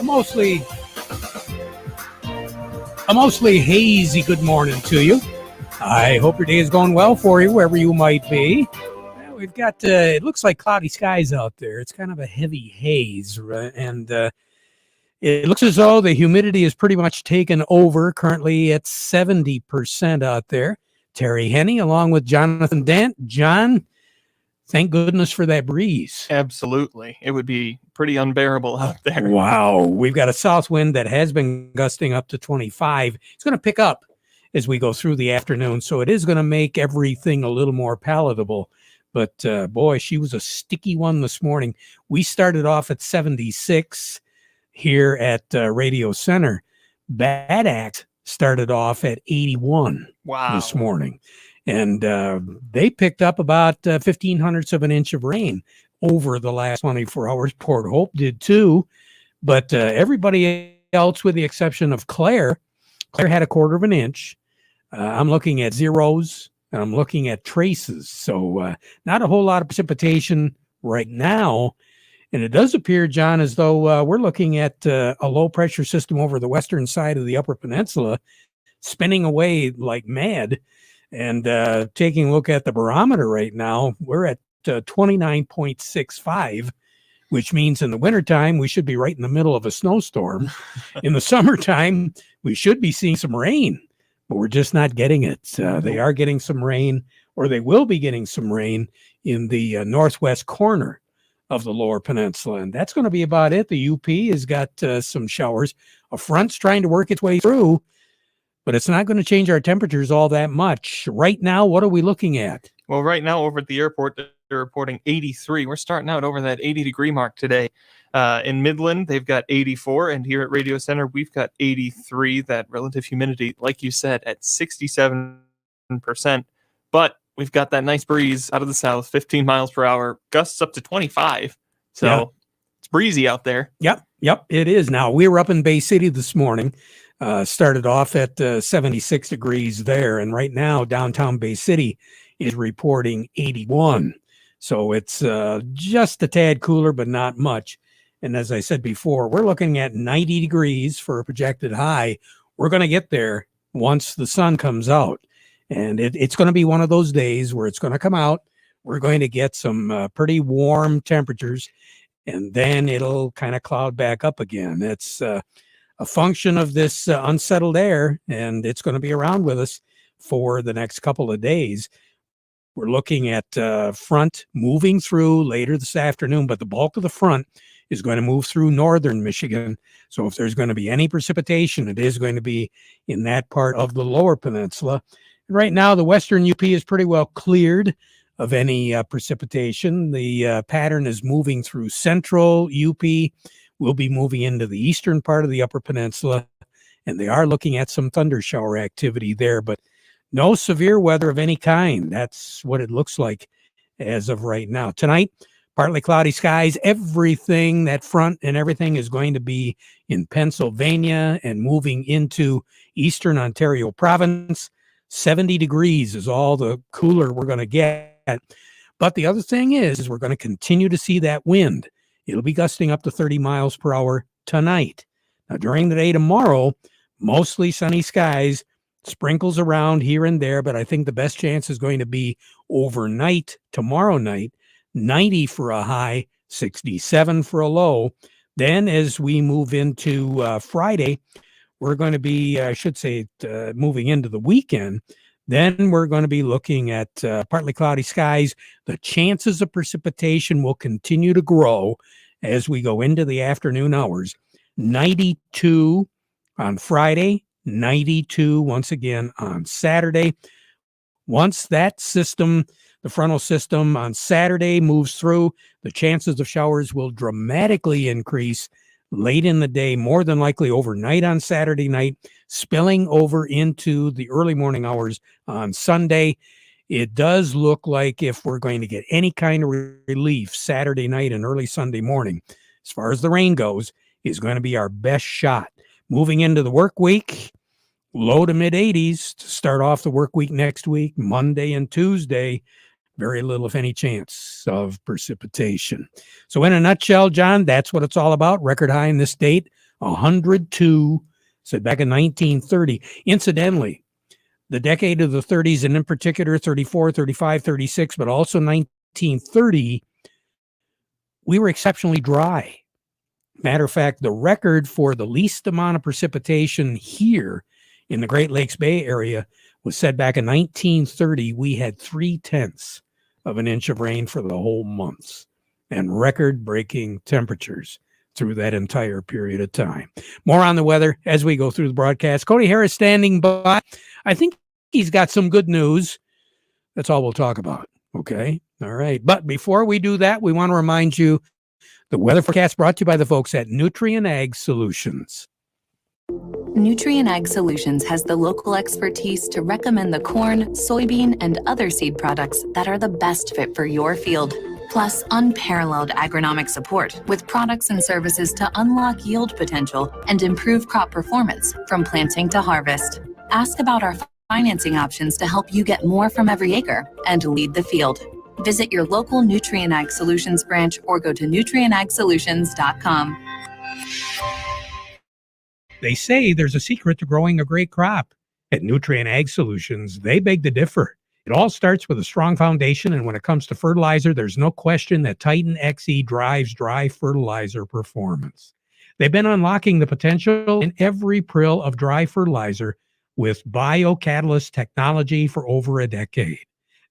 A mostly hazy good morning to you. I hope your day is going well for you, wherever you might be. Well, we've got, it looks like cloudy skies out there. It's kind of a heavy haze, and it looks as though the humidity is pretty much taken over, currently at 70% out there. Terry Henne, along with Jonathan Dent. John, thank goodness for that breeze. Absolutely. It would be pretty unbearable out there. Wow. We've got a south wind that has been gusting up to 25. It's going to pick up as we go through the afternoon, so it is going to make everything a little more palatable. But boy, she was a sticky one this morning. We started off at 76 here at Radio Center. Bad Axe started off at 81 this morning. And they picked up about 1,500ths of an inch of rain over the last 24 hours. Port Hope did too. But everybody else, with the exception of Clare had a quarter of an inch. I'm looking at zeros, and I'm looking at traces. So not a whole lot of precipitation right now. And it does appear, John, as though we're looking at a low-pressure system over the western side of the Upper Peninsula spinning away like mad. And taking a look at the barometer right now, we're at 29.65, which means in the wintertime, we should be right in the middle of a snowstorm. In the summertime, we should be seeing some rain, but we're just not getting it. They are getting some rain, or they will be getting some rain in the northwest corner of the Lower Peninsula. And that's going to be about it. The UP has got some showers. A front's trying to work its way through, but it's not going to change our temperatures all that much. Right now, what are we looking at? Well, right now over at the airport, they're reporting 83. We're starting out over that 80-degree mark today. In Midland, they've got 84, and here at Radio Center, we've got 83. That relative humidity, like you said, at 67%. But we've got that nice breeze out of the south, 15 miles per hour, gusts up to 25. So It's breezy out there. Yep, it is. Now, we were up in Bay City this morning. Started off at 76 degrees there, and right now downtown Bay City is reporting 81. So it's just a tad cooler, but not much. And as I said before, we're looking at 90 degrees for a projected high. We're going to get there once the sun comes out. And it's going to be one of those days where it's going to come out. We're going to get some pretty warm temperatures, and then it'll kind of cloud back up again. It's a function of this unsettled air, and it's going to be around with us for the next couple of days. We're looking at front moving through later this afternoon, but the bulk of the front is going to move through northern Michigan. So if there's going to be any precipitation, it is going to be in that part of the Lower Peninsula. And right now, the western UP is pretty well cleared of any precipitation. The pattern is moving through central UP. We'll be moving into the eastern part of the Upper Peninsula, and they are looking at some thunder shower activity there, but no severe weather of any kind. That's what it looks like as of right now. Tonight, partly cloudy skies. Everything, that front and everything, is going to be in Pennsylvania and moving into eastern Ontario province. 70 degrees is all the cooler we're going to get. But the other thing is we're going to continue to see that wind. It'll be gusting up to 30 miles per hour tonight. Now, during the day tomorrow, mostly sunny skies, sprinkles around here and there, but I think the best chance is going to be overnight tomorrow night. 90 for a high, 67 for a low. Then as we move into Friday, we're going to be, moving into the weekend. Then we're going to be looking at partly cloudy skies. The chances of precipitation will continue to grow as we go into the afternoon hours. 92 on Friday, 92 once again on Saturday. Once that system, the frontal system on Saturday, moves through, the chances of showers will dramatically increase late in the day, more than likely overnight on Saturday night, spilling over into the early morning hours on Sunday. It does look like if we're going to get any kind of relief Saturday night and early Sunday morning, as far as the rain goes, is going to be our best shot. Moving into the work week, low to mid 80s to start off the work week next week, Monday and Tuesday. Very little, if any, chance of precipitation. So in a nutshell, John, that's what it's all about. Record high in this state 102, said back in 1930. Incidentally, the decade of the 30s, and in particular 34, 35, 36, but also 1930, we were exceptionally dry. Matter of fact, the record for the least amount of precipitation here in the Great Lakes Bay Area was set back in 1930. We had 0.3 of an inch of rain for the whole months and record-breaking temperatures through that entire period of time. More on the weather as we go through the broadcast. Cody Harris standing by. I think he's got some good news. That's all we'll talk about. Okay. All right. But before we do that, we want to remind you the weather forecast brought to you by the folks at Nutrien Ag Solutions. Nutrien Ag Solutions has the local expertise to recommend the corn, soybean, and other seed products that are the best fit for your field. Plus, unparalleled agronomic support with products and services to unlock yield potential and improve crop performance from planting to harvest. Ask about our financing options to help you get more from every acre and lead the field. Visit your local Nutrien Ag Solutions branch or go to nutrienagsolutions.com. They say there's a secret to growing a great crop. At Nutrien Ag Solutions, they beg to differ. It all starts with a strong foundation, and when it comes to fertilizer, there's no question that Titan XE drives dry fertilizer performance. They've been unlocking the potential in every prill of dry fertilizer with biocatalyst technology for over a decade.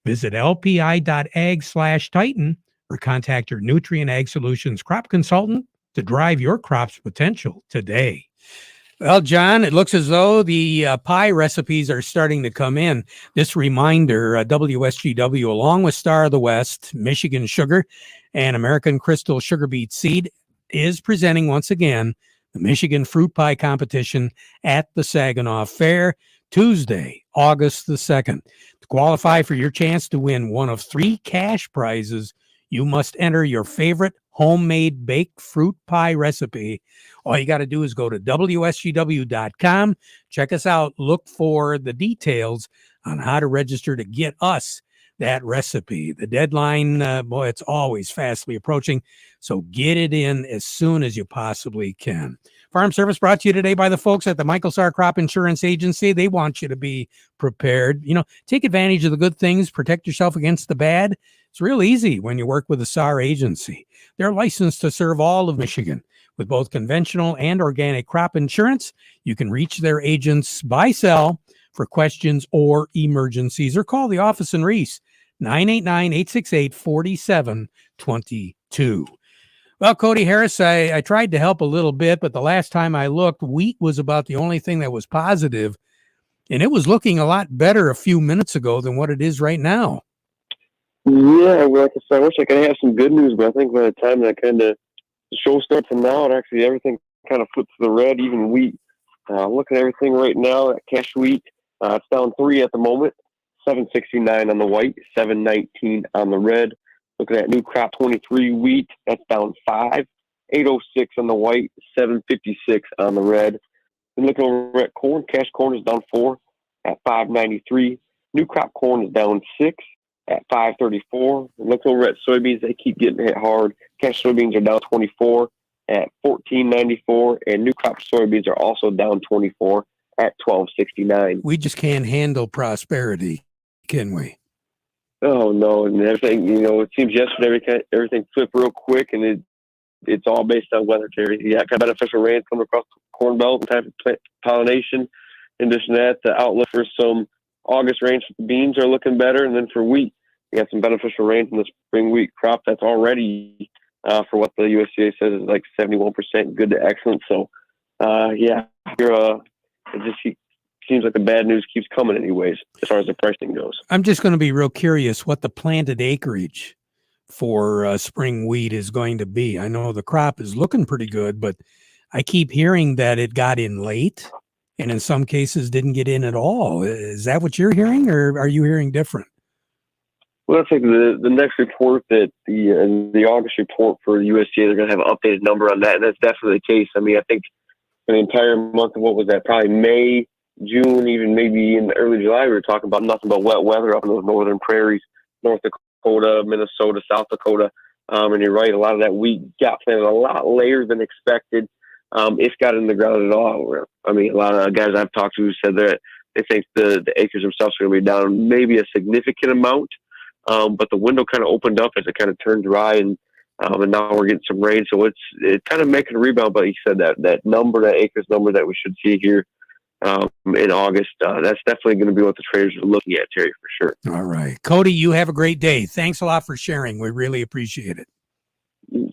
Visit lpi.ag/Titan or contact your Nutrien Ag Solutions crop consultant to drive your crop's potential today. Well, John, it looks as though the pie recipes are starting to come in. This reminder, WSGW, along with Star of the West, Michigan Sugar, and American Crystal Sugar Beet Seed, is presenting once again the Michigan Fruit Pie Competition at the Saginaw Fair, Tuesday, August the 2nd. To qualify for your chance to win one of 3 cash prizes, you must enter your favorite homemade baked fruit pie recipe. All you got to do is go to WSGW.com, check us out, look for the details on how to register to get us that recipe. The deadline, it's always fastly approaching, so get it in as soon as you possibly can. Farm Service brought to you today by the folks at the Michael Sarr Crop Insurance Agency. They want you to be prepared. Take advantage of the good things, protect yourself against the bad. It's real easy when you work with the Sarr Agency. They're licensed to serve all of Michigan with both conventional and organic crop insurance. You can reach their agents by cell for questions or emergencies, or call the office in Reese, 989-868-4722. Well, Cody Harris, I tried to help a little bit, but the last time I looked, wheat was about the only thing that was positive, and it was looking a lot better a few minutes ago than what it is right now. Yeah, well, like I said, I wish I could have some good news, but I think by the time that kind of the show starts from now, and actually everything kind of flips to the red, even wheat. Looking at everything right now, at cash wheat, it's down 3 at the moment, $7.69 on the white, $7.19 on the red. Looking at new crop 23 wheat, that's down 5, $8.06 on the white, $7.56 on the red. And looking over at corn, cash corn is down 4 at $5.93. New crop corn is down 6 at $5.34. Looking over at soybeans, they keep getting hit hard. Cash soybeans are down 24 at $14.94, and new crop soybeans are also down 24 at $12.69. We just can't handle prosperity, can we? Oh no, and everything. It seems yesterday everything flipped real quick, and it's all based on weather, Terry. Yeah, kind of beneficial rain coming across the corn belt and type of pollination. In addition to that, the outlook for some August rains for beans are looking better, and then for wheat, we got some beneficial rain from the spring wheat crop that's already for what the USDA says is like 71% good to excellent. So, it just seems like the bad news keeps coming anyways, as far as the pricing goes. I'm just going to be real curious what the planted acreage for spring wheat is going to be. I know the crop is looking pretty good, but I keep hearing that it got in late and in some cases didn't get in at all. Is that what you're hearing, or are you hearing different? Well, that's like the next report, that the August report for the USDA, they're going to have an updated number on that, and that's definitely the case. I mean, I think for the entire month of what was that, probably May, June, even maybe in early July, we were talking about nothing but wet weather up in those northern prairies, North Dakota, Minnesota, South Dakota. And you're right, a lot of that wheat got planted a lot later than expected. if got in the ground at all. I mean, a lot of guys I've talked to said that they think the acres themselves are going to be down maybe a significant amount, but the window kind of opened up as it kind of turned dry, and now we're getting some rain, so it's kind of making a rebound. But he said that number, that acres number that we should see here in August, that's definitely going to be what the traders are looking at, Terry, for sure. All right. Cody, you have a great day. Thanks a lot for sharing. We really appreciate it.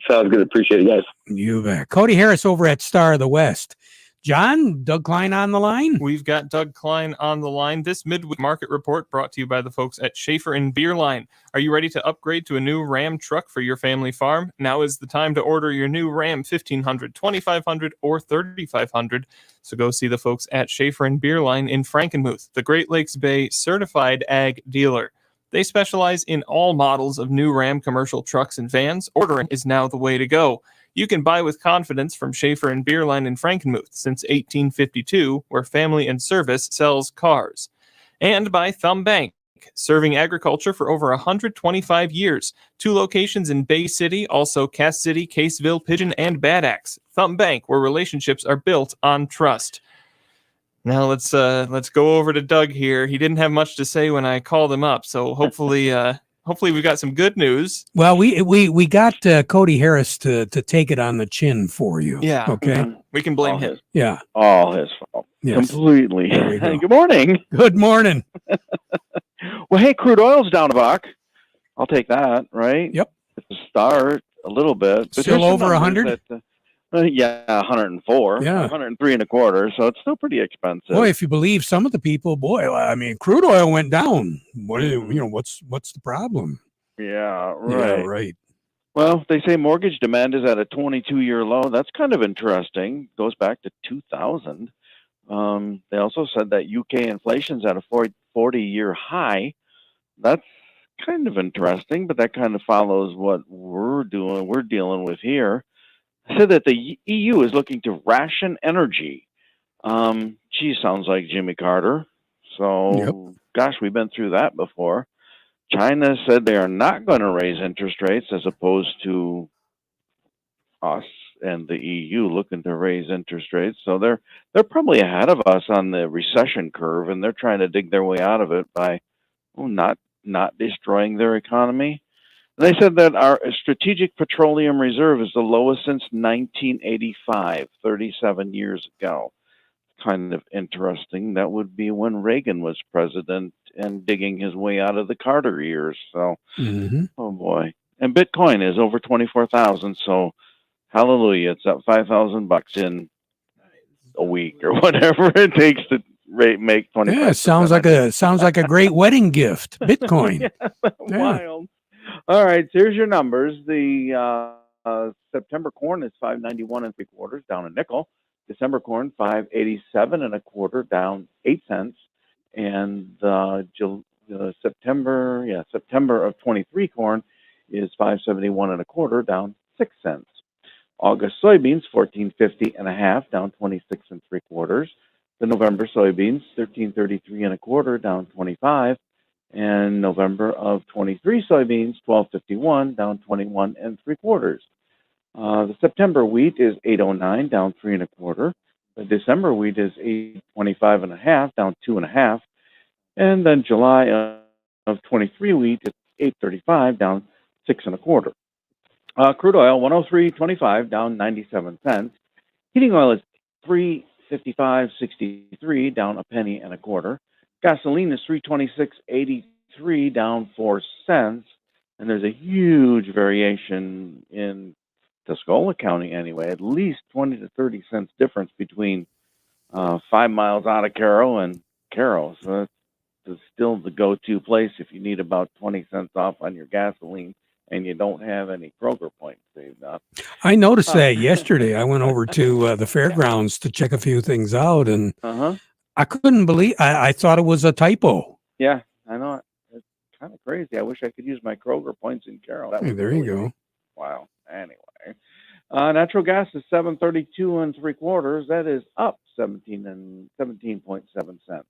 Sounds good. Appreciate it, guys. You bet. Cody Harris over at Star of the West. John, Doug Klein on the line? We've got Doug Klein on the line. This midweek market report brought to you by the folks at Schaefer and Beerline. Are you ready to upgrade to a new Ram truck for your family farm? Now is the time to order your new Ram 1500, 2500, or 3500. So go see the folks at Schaefer and Beerline in Frankenmuth, the Great Lakes Bay certified ag dealer. They specialize in all models of new Ram commercial trucks and vans. Ordering is now the way to go. You can buy with confidence from Schaefer and Beerline in Frankenmuth since 1852, where Family and Service sells cars. And by Thumb Bank, serving agriculture for over 125 years. 2 locations in Bay City, also Cass City, Caseville, Pigeon, and Bad Axe. Thumb Bank, where relationships are built on trust. Now let's go over to Doug here. He didn't have much to say when I called him up, so hopefully we've got some good news. Well, we got Cody Harris to take it on the chin for you. Yeah. Okay. We can blame him. Yeah. All his fault. Yes. Completely. There we go. Good morning. Good morning. Well, hey, crude oil's down a buck. I'll take that, right? Yep. It's a start a little bit. But Still here's some over numbers 100? that, yeah, 104. Yeah. 103 and a quarter. So it's still pretty expensive. Boy, if you believe some of the people, I mean, crude oil went down. What's the problem? Yeah, right. Yeah, right. Well, they say mortgage demand is at a 22-year low. That's kind of interesting. Goes back to 2000. They also said that UK inflation's at a 40-year high. That's kind of interesting, but that kind of follows what we're dealing with here. I said that the EU is looking to ration energy. Sounds like Jimmy Carter. So, Gosh, we've been through that before. China said they are not going to raise interest rates as opposed to us and the EU looking to raise interest rates. So they're probably ahead of us on the recession curve, and they're trying to dig their way out of it by not destroying their economy. And they said that our strategic petroleum reserve is the lowest since 1985, 37 years ago. Kind of interesting. That would be when Reagan was president and digging his way out of the Carter years. So, Oh boy. And Bitcoin is over 24,000. So, hallelujah. It's up $5,000 in a week or whatever it takes to make 20. Yeah, sounds like a great wedding gift. Bitcoin. Wild. All right, so here's your numbers. The September corn is 5.91 and 3/4, down a nickel. December corn 5.87 and a quarter, down 8 cents. And September of 23 corn is 5.71 and a quarter, down 6 cents. August soybeans 14.50 and a half, down 26 and 3/4. The November soybeans 13.33 and a quarter, down 25. And November of 23 soybeans 12.51, down 21 and 3/4. The September wheat is 8.09, down 3 and a quarter. The December wheat is 8.25 and a half, down 2 and a half. And then July of 23 wheat is 8.35, down 6 and a quarter. Crude oil 103.25, down 97 cents. Heating oil is 355.63, down a penny and a quarter. Gasoline is 326.83, down 4 cents. And there's a huge variation in Tuscola County anyway, at least 20 to 30 cents difference between 5 miles out of Carroll and Carroll. So that's still the go-to place if you need about 20 cents off on your gasoline and you don't have any Kroger points saved up. I noticed that yesterday. I went over to the fairgrounds to check a few things out, and I couldn't believe. I thought it was a typo. Yeah, I know. It's kind of crazy. I wish I could use my Kroger points in Carroll. Hey, there you go. Wow. Anyway, natural gas is 7.32 and 3/4. That is up 17.7 cents.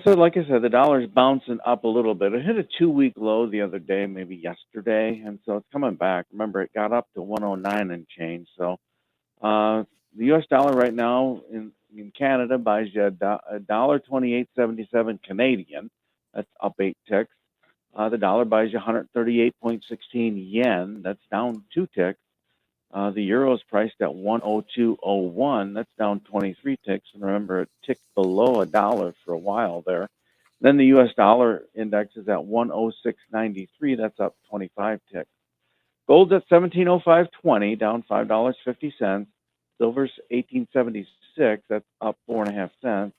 So like I said, the dollar's bouncing up a little bit. It hit a 2-week low the other day, maybe yesterday, and so it's coming back. Remember, it got up to 109 and change. So The U.S. dollar right now in Canada buys you $1.2877 Canadian. That's up 8 ticks. The dollar buys you 138.16 yen. That's down 2 ticks. The euro is priced at 102.01. That's down 23 ticks. And remember, it ticked below $1 for a while there. Then the U.S. dollar index is at 106.93. That's up 25 ticks. Gold's at 1705.20, down $5.50. Silver's 1876. That's up 4.5 cents.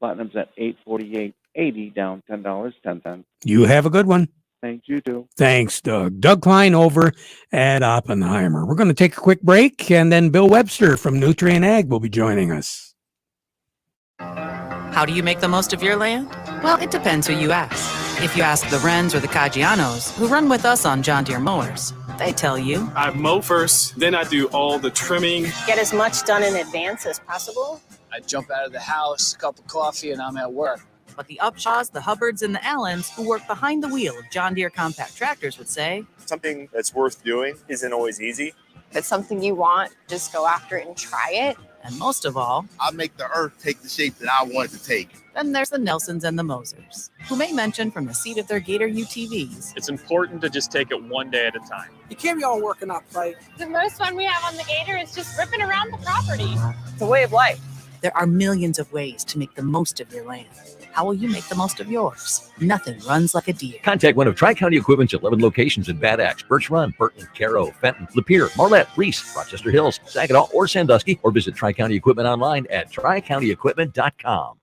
Platinum's at 848.80, down $10.10. You have a good one. Thank you too. Thanks, Doug. Doug Klein over at Oppenheimer. We're going to take a quick break, and then Bill Webster from Nutrient Ag will be joining us. How do you make the most of your land? Well, it depends who you ask. If you ask the Wrens or the Caggianos, who run with us on John Deere mowers, they tell you. I mow first, then I do all the trimming. Get as much done in advance as possible. I jump out of the house, a cup of coffee, and I'm at work. But the Upshaws, the Hubbards, and the Allens who work behind the wheel of John Deere compact tractors would say, something that's worth doing isn't always easy. If it's something you want, just go after it and try it. And most of all, I make the earth take the shape that I want it to take. Then there's the Nelsons and the Mosers, who may mention from the seat of their Gator UTVs. It's important to just take it one day at a time. You can't be all working up, right? The most fun we have on the Gator is just ripping around the property. It's a way of life. There are millions of ways to make the most of your land. How will you make the most of yours? Nothing runs like a Deere. Contact one of Tri-County Equipment's 11 locations in Bad Axe, Birch Run, Burton, Caro, Fenton, Lapeer, Marlette, Reese, Rochester Hills, Saginaw, or Sandusky, or visit Tri-County Equipment online at tricountyequipment.com.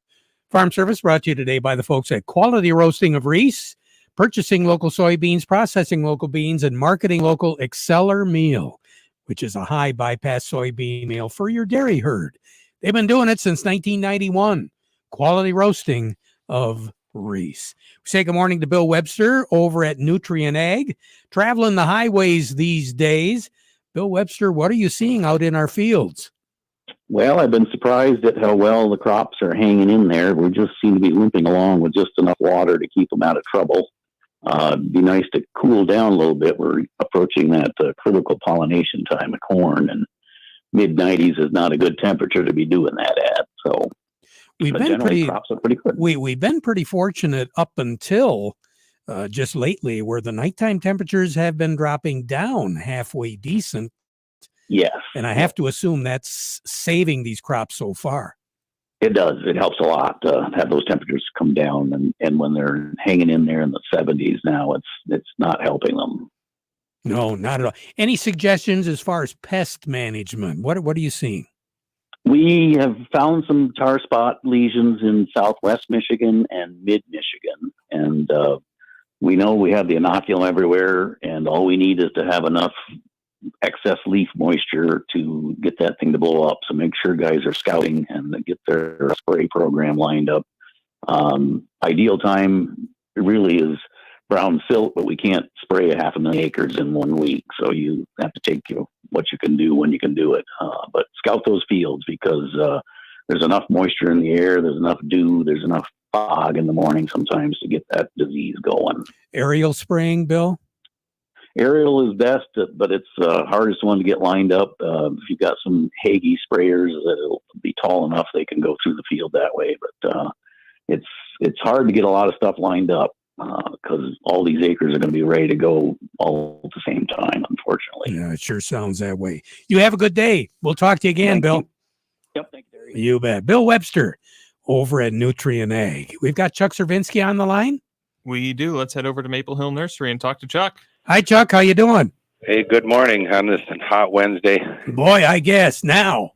Farm Service brought to you today by the folks at Quality Roasting of Reese, purchasing local soybeans, processing local beans, and marketing local Exceller meal, which is a high bypass soybean meal for your dairy herd. They've been doing it since 1991. Quality Roasting of Reese. We say good morning to Bill Webster over at Nutrient Ag, traveling the highways these days. Bill Webster, what are you seeing out in our fields? Well, I've been surprised at how well the crops are hanging in there. We just seem to be limping along with just enough water to keep them out of trouble. It'd be nice to cool down a little bit. We're approaching that critical pollination time of corn, and mid-90s is not a good temperature to be doing that at. So we've been pretty, crops are pretty good. We've been pretty fortunate up until just lately, where the nighttime temperatures have been dropping down halfway decent. Yes. And I have to assume that's saving these crops so far. It does. It helps a lot to have those temperatures come down. And when they're hanging in there in the 70s now, it's not helping them. No, not at all. Any suggestions as far as pest management? What are you seeing? We have found some tar spot lesions in southwest Michigan and mid-Michigan. And we know we have the inoculum everywhere, and all we need is to have enough excess leaf moisture to get that thing to blow up. So make sure guys are scouting and get their spray program lined up. Ideal time really is brown silt, but we can't spray 500,000 acres in 1 week. So you have to take what you can do when you can do it. But scout those fields because there's enough moisture in the air, there's enough dew, there's enough fog in the morning sometimes to get that disease going. Aerial spraying, Bill? Aerial is best, but it's the hardest one to get lined up. If you've got some Hagee sprayers that'll be tall enough, they can go through the field that way. But it's hard to get a lot of stuff lined up because all these acres are going to be ready to go all at the same time, unfortunately. Yeah, it sure sounds that way. You have a good day. We'll talk to you again, Bill. Yep, thank you, Terry. You bet. Bill Webster over at Nutrient Ag. We've got Chuck Cervinsky on the line. We do. Let's head over to Maple Hill Nursery and talk to Chuck. Hi, Chuck. How you doing? Hey, good morning on this hot Wednesday. Boy, I guess now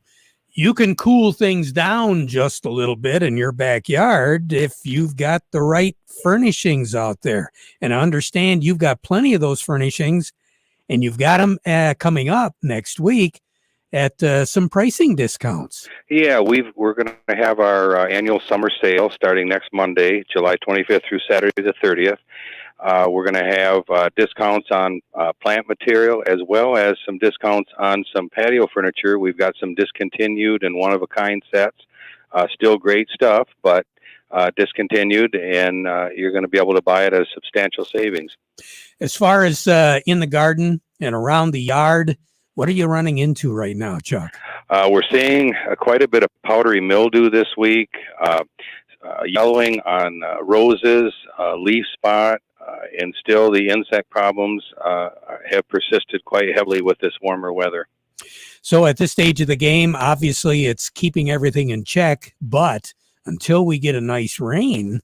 you can cool things down just a little bit in your backyard if you've got the right furnishings out there. And I understand you've got plenty of those furnishings, and you've got them coming up next week at some pricing discounts. Yeah, we're going to have our annual summer sale starting next Monday, July 25th through Saturday the 30th. We're going to have discounts on plant material as well as some discounts on some patio furniture. We've got some discontinued and one-of-a-kind sets. Still great stuff, but discontinued, and you're going to be able to buy it at a substantial savings. As far as in the garden and around the yard, What are you running into right now, Chuck? We're seeing quite a bit of powdery mildew this week, yellowing on roses, leaf spot, and still the insect problems have persisted quite heavily with this warmer weather. So at this stage of the game, obviously it's keeping everything in check, but until we get a nice rain,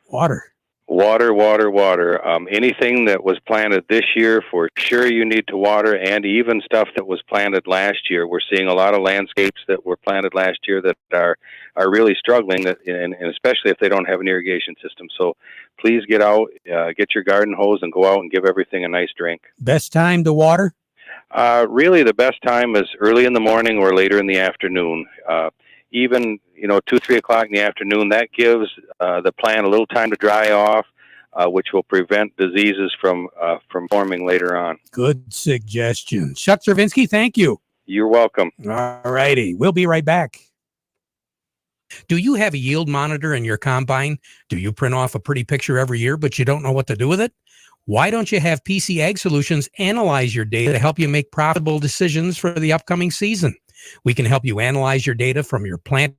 water. Anything that was planted this year, for sure you need to water, and even stuff that was planted last year. We're seeing a lot of landscapes that were planted last year that are really struggling, and especially if they don't have an irrigation system. So please get out, get your garden hose, and go out and give everything a nice drink. Best time to water? Really, the best time is early in the morning or later in the afternoon. Even 2-3 o'clock in the afternoon, that gives the plant a little time to dry off, which will prevent diseases from forming later on. Good suggestion. Chuck Cervinsky, thank you. You're welcome. All righty. We'll be right back. Do you have a yield monitor in your combine? Do you print off a pretty picture every year, but you don't know what to do with it? Why don't you have PC Ag Solutions analyze your data to help you make profitable decisions for the upcoming season? We can help you analyze your data from your planter,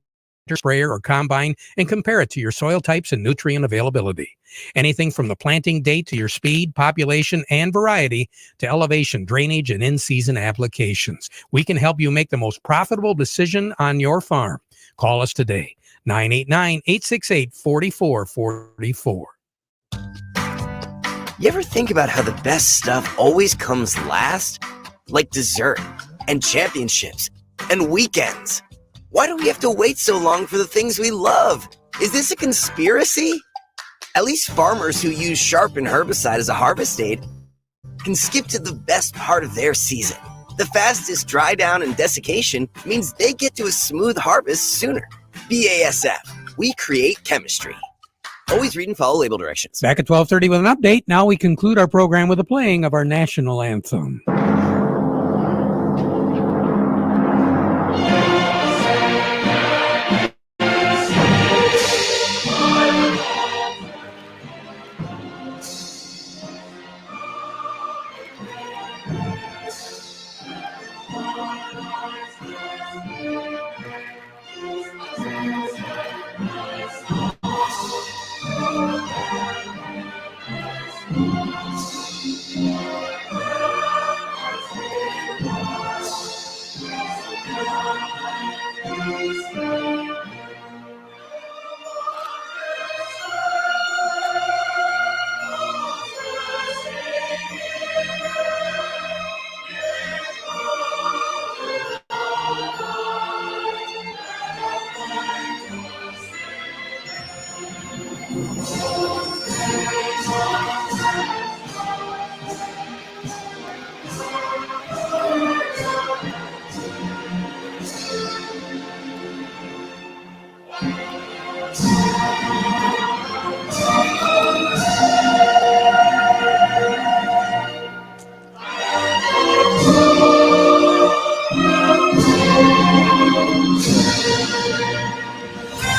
sprayer, or combine and compare it to your soil types and nutrient availability. Anything from the planting date to your speed, population, and variety to elevation, drainage, and in-season applications. We can help you make the most profitable decision on your farm. Call us today, 989-868-4444. You ever think about how the best stuff always comes last? Like dessert and championships and weekends. Why do we have to wait so long for the things we love? Is this a conspiracy? At least farmers who use Sharpen herbicide as a harvest aid can skip to the best part of their season. The fastest dry down and desiccation means they get to a smooth harvest sooner. BASF, we create chemistry. Always read and follow label directions. Back at 12:30 with an update. Now we conclude our program with a playing of our national anthem.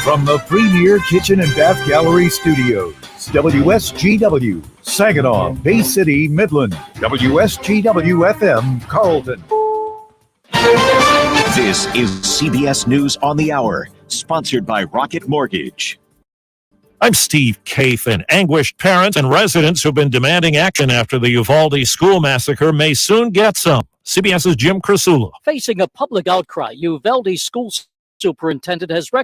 From the Premier Kitchen and Bath Gallery Studios, WSGW, Saginaw, Bay City, Midland, WSGW-FM, Carlton. This is CBS News on the Hour, sponsored by Rocket Mortgage. I'm Steve Kathan. Anguished parents and residents who've been demanding action after the Uvalde school massacre may soon get some. CBS's Jim Krasula. Facing a public outcry, Uvalde school superintendent has recognized